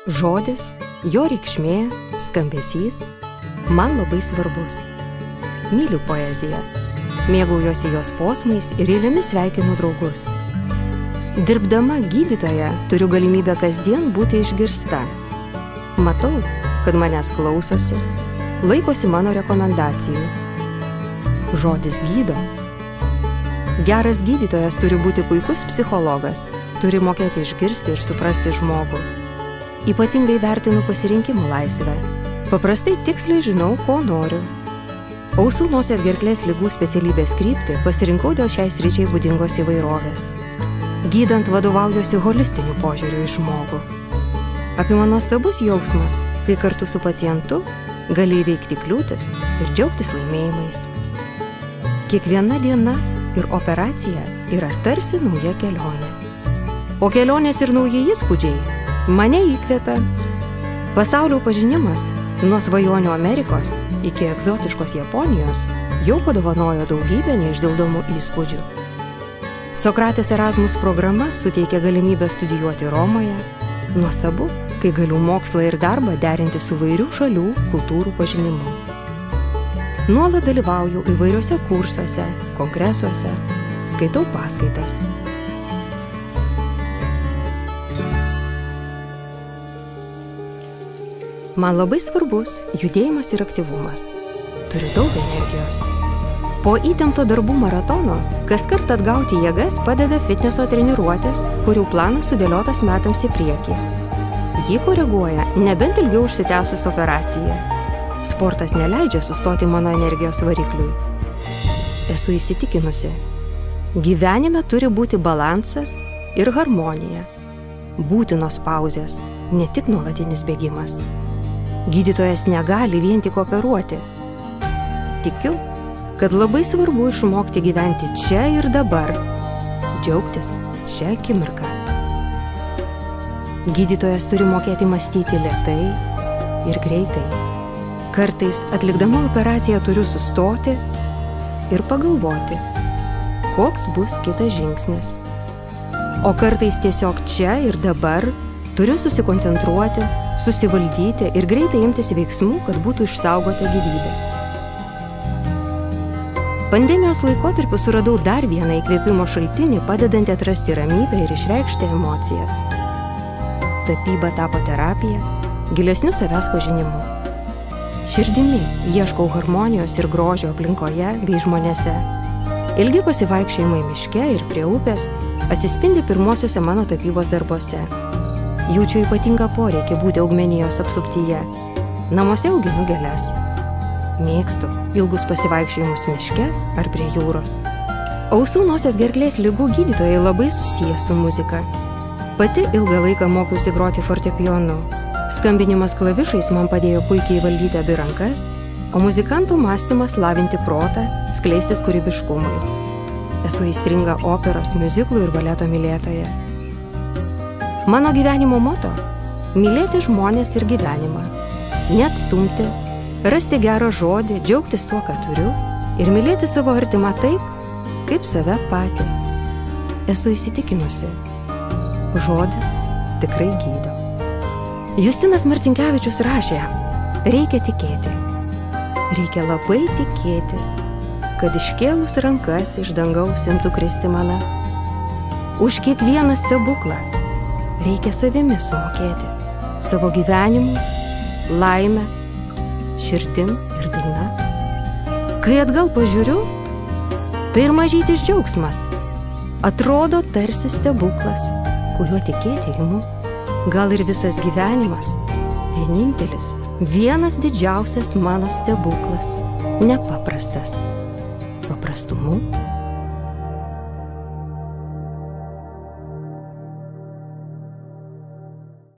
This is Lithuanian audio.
Žodis, jo reikšmė, skambesys man labai svarbus. Myliu poeziją, mėgaujuosi jos posmais ir eilėmis sveikinu draugus. Dirbdama gydytoja turiu galimybę kasdien būti išgirsta. Matau, kad manęs klausosi, laikosi mano rekomendacijų. Žodis gydo. Geras gydytojas turi būti puikus psichologas, turi mokėti išgirsti ir suprasti žmogų. Ypatingai vertinu pasirinkimų laisvę. Paprastai tiksliai žinau, ko noriu. Ausų, nosies, gerklės ligų specialybės kryptį pasirinkau dėl šiai sričiai būdingos įvairovės. Gydant vadovaujuosi holistiniu požiūriu į žmogų. Apima nuostabus jausmas, kai kartu su pacientu gali įveikti kliūtis ir džiaugtis laimėjimais. Kiekviena diena ir operacija yra tarsi nauja kelionė. O kelionės ir nauji įspūdžiai mane įkvepia. Pasaulio pažinimas nuo svajonių Amerikos iki egzotiškos Japonijos jau padovanojo daugybę neišdildomų įspūdžių. Sokratės Erasmus programa suteikia galimybę studijuoti Romoje. Nuostabu, kai galiu mokslą ir darbą derinti su įvairių šalių kultūrų pažinimu. Nuolat dalyvauju įvairiuose kursuose, kongresuose, skaitau paskaitas. Man labai svarbus judėjimas ir aktyvumas. Turiu daug energijos. Po įtempto darbų maratono kaskart atgauti jėgas padeda fitneso treniruotės, kurių planas sudėliotas metams į priekį. Jį koreguoja nebent ilgiau užsitęsus operaciją. Sportas neleidžia sustoti mano energijos varikliui. Esu įsitikinusi, gyvenime turi būti balansas ir harmonija. Būtinos pauzės, ne tik nuolatinis bėgimas. Gydytojas negali vien tik operuoti. Tikiu, kad labai svarbu išmokti gyventi čia ir dabar, džiaugtis šią akimirką. Gydytojas turi mokėti mąstyti lėtai ir greitai. Kartais atlikdama operaciją turiu sustoti ir pagalvoti, koks bus kitas žingsnis. O kartais tiesiog čia ir dabar turiu susikoncentruoti, susivaldyti ir greitai imtis veiksmų, kad būtų išsaugota gyvybė. Pandemijos laikotarpiu suradau dar vieną įkvėpimo šaltinį, padedantį atrasti ramybę ir išreikšti emocijas. Tapyba tapo terapija, gilesniu savęs pažinimu. Širdimi ieškau harmonijos ir grožio aplinkoje bei žmonėse. Ilgi pasivaikščiojimai miške ir prie upės atsispindi pirmosiuose mano tapybos darbuose. Jaučiu ypatingą poreikį būti augmenijos apsuptyje. Namuose auginu gėles. Mėgstu ilgus pasivaikščiojimus miške ar prie jūros. Ausų, nosies, gerklės ligų gydytojai labai susiję su muzika. Pati ilgą laiką mokiausi groti fortepijonu. Skambinimas klavišais man padėjo puikiai valdyti abi rankas, o muzikantų mąstymas lavinti protą, skleistis kūrybiškumui. Esu aistringa operos, miuziklų ir baleto mylėtoja. Mano gyvenimo moto – mylėti žmonės ir gyvenimą, neatstumti, rasti gerą žodį, džiaugtis tuo, ką turiu ir mylėti savo artimą taip, kaip save patį. Esu įsitikinusi, žodis tikrai gydo. Justinas Marcinkevičius rašė, reikia tikėti. Reikia labai tikėti, kad iškėlus rankas iš dangaus imtų kristi mana. Už kiekvieną stebuklą reikia savimi sumokėti, savo gyvenimu, laimę, širdim ir daina. Kai atgal pažiūriu, tai ir mažytis džiaugsmas. Atrodo tarsi stebuklas, kuriuo tikėti imu. Gal ir visas gyvenimas, vienintelis, vienas didžiausias mano stebuklas, nepaprastas, paprastumu